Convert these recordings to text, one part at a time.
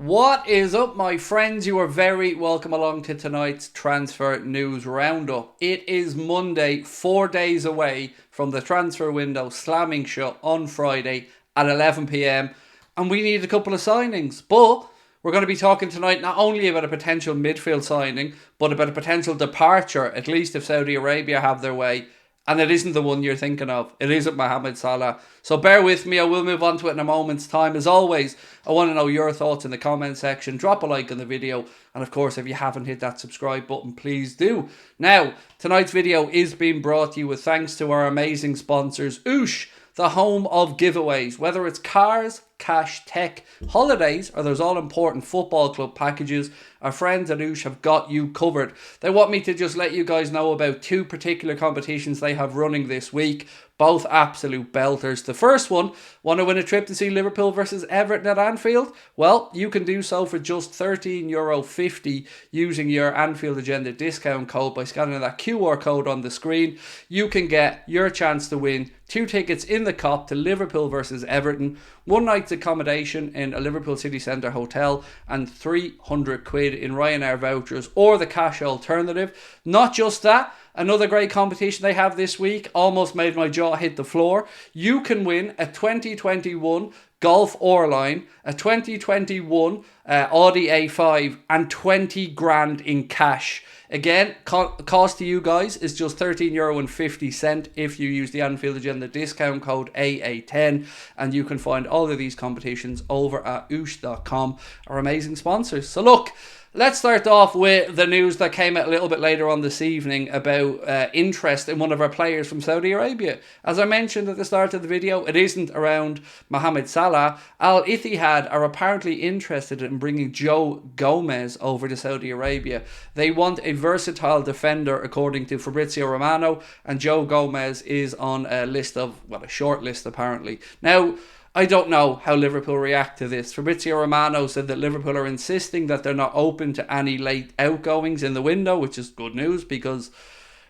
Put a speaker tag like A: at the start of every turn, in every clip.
A: What is up, my friends? You are very welcome along to tonight's transfer news roundup. It is Monday, 4 days away from the transfer window slamming shut on Friday at 11 p.m. and we need a couple of signings. But we're going to be talking tonight not only about a potential midfield signing, but about a potential departure, at least if Saudi Arabia have their way. And it isn't the one you're thinking of. It isn't Mohamed Salah. So bear with me. I will move on to it in a moment's time. As always, I want to know your thoughts in the comment section. Drop a like on the video. And of course, if you haven't hit that subscribe button, please do. Now, tonight's video is being brought to you with thanks to our amazing sponsors, Oosh, the home of giveaways. Whether it's cars, cash, tech, holidays, or those all-important football club packages, our friends at Oosh have got you covered. They want me to just let you guys know about two particular competitions they have running this week. Both absolute belters. The first one, want to win a trip to see Liverpool versus Everton at Anfield? Well, you can do so for just €13.50 using your Anfield Agenda discount code by scanning that QR code on the screen. You can get your chance to win 2 tickets in the cop to Liverpool versus Everton, 1 night's accommodation in a Liverpool City Centre hotel, and £300 in Ryanair vouchers or the cash alternative. Not just that, another great competition they have this week almost made my jaw hit the floor. You can win a 2021 Golf Orline, a 2021 Audi A5 and 20 grand in cash. Again, cost to you guys is just €13.50 if you use the Anfield Agenda discount code AA10, and you can find all of these competitions over at oosh.com, our amazing sponsors. So look, let's start off with the news that came out a little bit later on this evening about interest in one of our players from Saudi Arabia. As I mentioned at the start of the video, it isn't around Mohamed Salah. Al Ittihad are apparently interested in bringing Joe Gomez over to Saudi Arabia. They want a versatile defender, according to Fabrizio Romano, and Joe Gomez is on a list of, well, a short list apparently. Now, I don't know how Liverpool react to this. Fabrizio Romano said that Liverpool are insisting that they're not open to any late outgoings in the window, which is good news because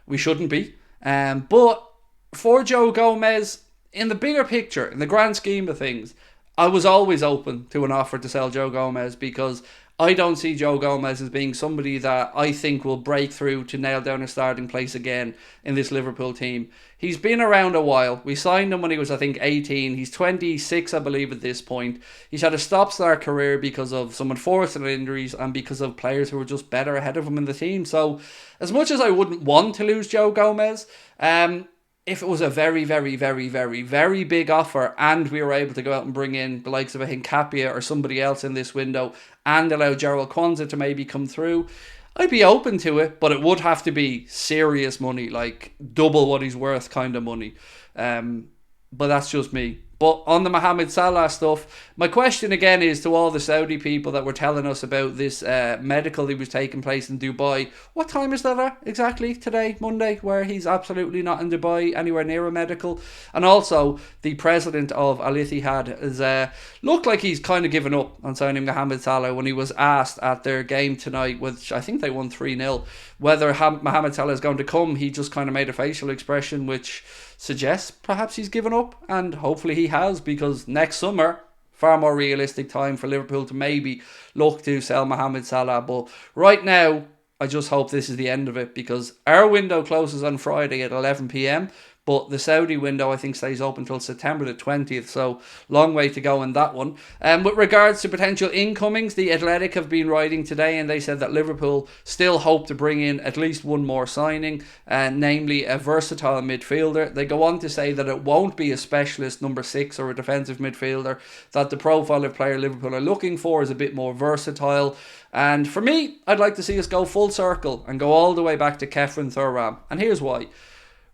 A: we shouldn't be. But for Joe Gomez, in the bigger picture, in the grand scheme of things, I was always open to an offer to sell Joe Gomez because I don't see Joe Gomez as being somebody that I think will break through to nail down a starting place again in this Liverpool team. He's been around a while. We signed him when he was, I think, 18. He's 26, I believe, at this point. He's had a stop-start career because of some unfortunate injuries and because of players who were just better ahead of him in the team. So, as much as I wouldn't want to lose Joe Gomez, if it was a very, very, very, very, very big offer and we were able to go out and bring in the likes of a Hincapie or somebody else in this window and allow Jarrell Kwanzaa to maybe come through, I'd be open to it, but it would have to be serious money, like double what he's worth kind of money. But that's just me. But on the Mohamed Salah stuff, my question again is to all the Saudi people that were telling us about this medical that was taking place in Dubai. What time is that at exactly today, Monday, where he's absolutely not in Dubai, anywhere near a medical? And also, the president of Al Ittihad has looked like he's kind of given up on signing Mohamed Salah when he was asked at their game tonight, which I think they won 3-0, whether Mohamed Salah is going to come. He just kind of made a facial expression which suggests perhaps he's given up, and hopefully he has, because next summer, far more realistic time for Liverpool to maybe look to sell Mohamed Salah. But right now, I just hope this is the end of it, because our window closes on Friday at 11 p.m, but the Saudi window, I think, stays open until September the 20th, so long way to go in that one. With regards to potential incomings, the Athletic have been writing today, and they said that Liverpool still hope to bring in at least one more signing, namely a versatile midfielder. They go on to say that it won't be a specialist number 6 or a defensive midfielder, that the profile of player Liverpool are looking for is a bit more versatile. And for me, I'd like to see us go full circle and go all the way back to Kefren Thuram. And here's why.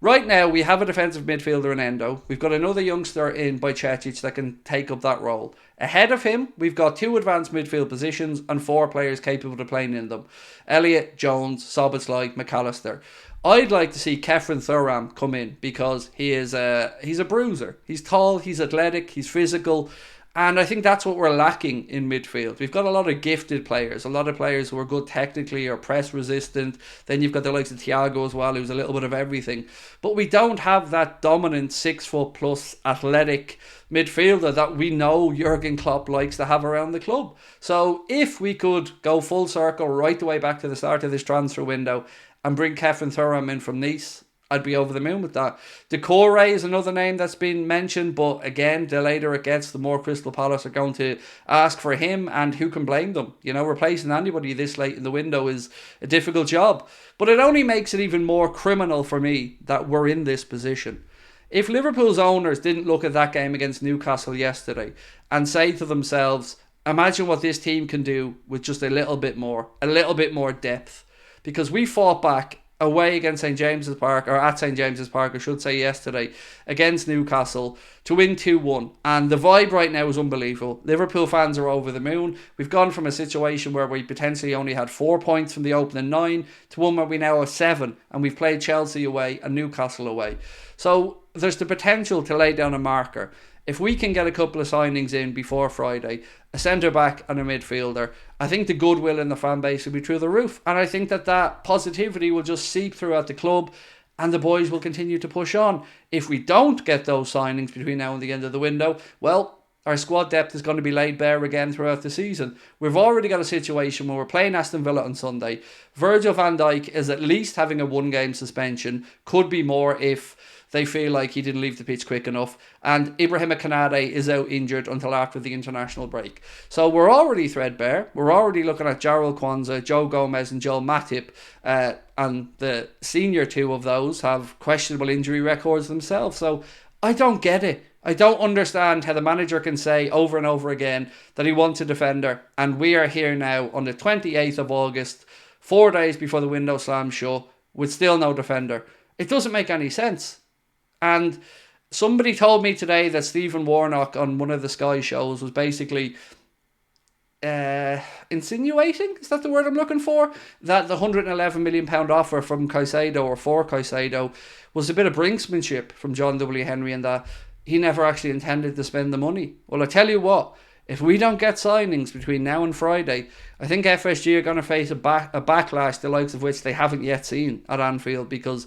A: Right now, we have a defensive midfielder in Endo. We've got another youngster in Bajcetic that can take up that role. Ahead of him, we've got 2 advanced midfield positions and 4 players capable of playing in them. Elliott, Jones, Szoboszlai, McAllister. I'd like to see Kefren Thuram come in because he's a bruiser. He's tall, he's athletic, he's physical, And I think that's what we're lacking in midfield. We've got a lot of gifted players, a lot of players who are good technically or press resistant. Then you've got the likes of Thiago as well, who's a little bit of everything. But we don't have that dominant 6 foot plus athletic midfielder that we know Jurgen Klopp likes to have around the club. So if we could go full circle right the way back to the start of this transfer window and bring Kevin Thuram in from Nice, I'd be over the moon with that. Decore is another name that's been mentioned, but again, the later it gets, the more Crystal Palace are going to ask for him, and who can blame them? You know, replacing anybody this late in the window is a difficult job. But it only makes it even more criminal for me that we're in this position. If Liverpool's owners didn't look at that game against Newcastle yesterday and say to themselves, imagine what this team can do with just a little bit more depth. Because we fought back away against St James's Park, or at St James's Park, I should say, yesterday against Newcastle to win 2-1. And the vibe right now is unbelievable. Liverpool fans are over the moon. We've gone from a situation where we potentially only had 4 points from the opening 9 to one where we now have 7, and we've played Chelsea away and Newcastle away. So there's the potential to lay down a marker. If we can get a couple of signings in before Friday, a centre-back and a midfielder, I think the goodwill in the fan base will be through the roof. And I think that positivity will just seep throughout the club and the boys will continue to push on. If we don't get those signings between now and the end of the window, well, our squad depth is going to be laid bare again throughout the season. We've already got a situation where we're playing Aston Villa on Sunday. Virgil van Dijk is at least having a 1-game suspension. Could be more if they feel like he didn't leave the pitch quick enough. And Ibrahima Konate is out injured until after the international break. So we're already threadbare. We're already looking at Jarrell Kwanzaa, Joe Gomez and Joel Matip. And the senior 2 of those have questionable injury records themselves. So I don't get it. I don't understand how the manager can say over and over again that he wants a defender. And we are here now on the 28th of August, 4 days before the window slams shut, with still no defender. It doesn't make any sense. And somebody told me today that Stephen Warnock on one of the Sky shows was basically insinuating, is that the word I'm looking for? That the £111 million offer from Caicedo, or for Caicedo, was a bit of brinksmanship from John W. Henry, and that he never actually intended to spend the money. Well, I tell you what, if we don't get signings between now and Friday, I think FSG are going to face a backlash the likes of which they haven't yet seen at Anfield, because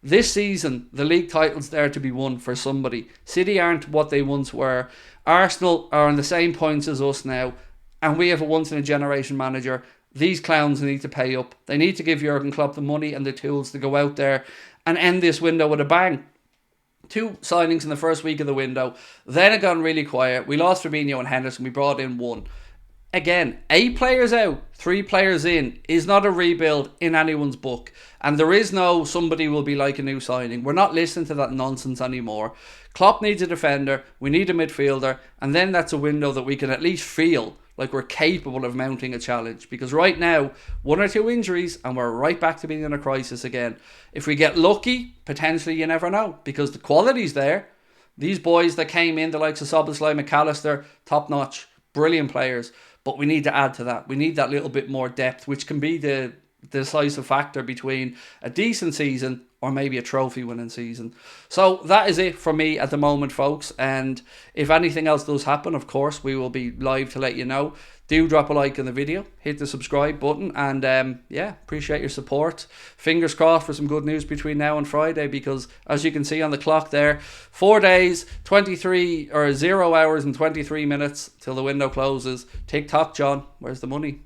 A: this season, the league title's there to be won for somebody. City aren't what they once were. Arsenal are on the same points as us now, and we have a once-in-a-generation manager. These clowns need to pay up. They need to give Jurgen Klopp the money and the tools to go out there and end this window with a bang. 2 signings in the first week of the window. Then it gone really quiet. We lost Fabinho and Henderson. We brought in 1. Again, 8 players out, 3 players in is not a rebuild in anyone's book. And there is no somebody will be like a new signing. We're not listening to that nonsense anymore. Klopp needs a defender, we need a midfielder, and then that's a window that we can at least feel like we're capable of mounting a challenge. Because right now, 1 or 2 injuries and we're right back to being in a crisis again. If we get lucky, potentially you never know, because the quality's there. These boys that came in, the likes of Szoboszlai, McAllister, top notch, brilliant players. But we need to add to that. We need that little bit more depth, which can be the decisive factor between a decent season or maybe a trophy winning season. So that is it for me at the moment, folks. And if anything else does happen, of course, we will be live to let you know. Do drop a like on the video, hit the subscribe button, and appreciate your support. Fingers crossed for some good news between now and Friday, because as you can see on the clock there, 4 days, 0 hours and 23 minutes till the window closes. Tick tock, John, where's the money?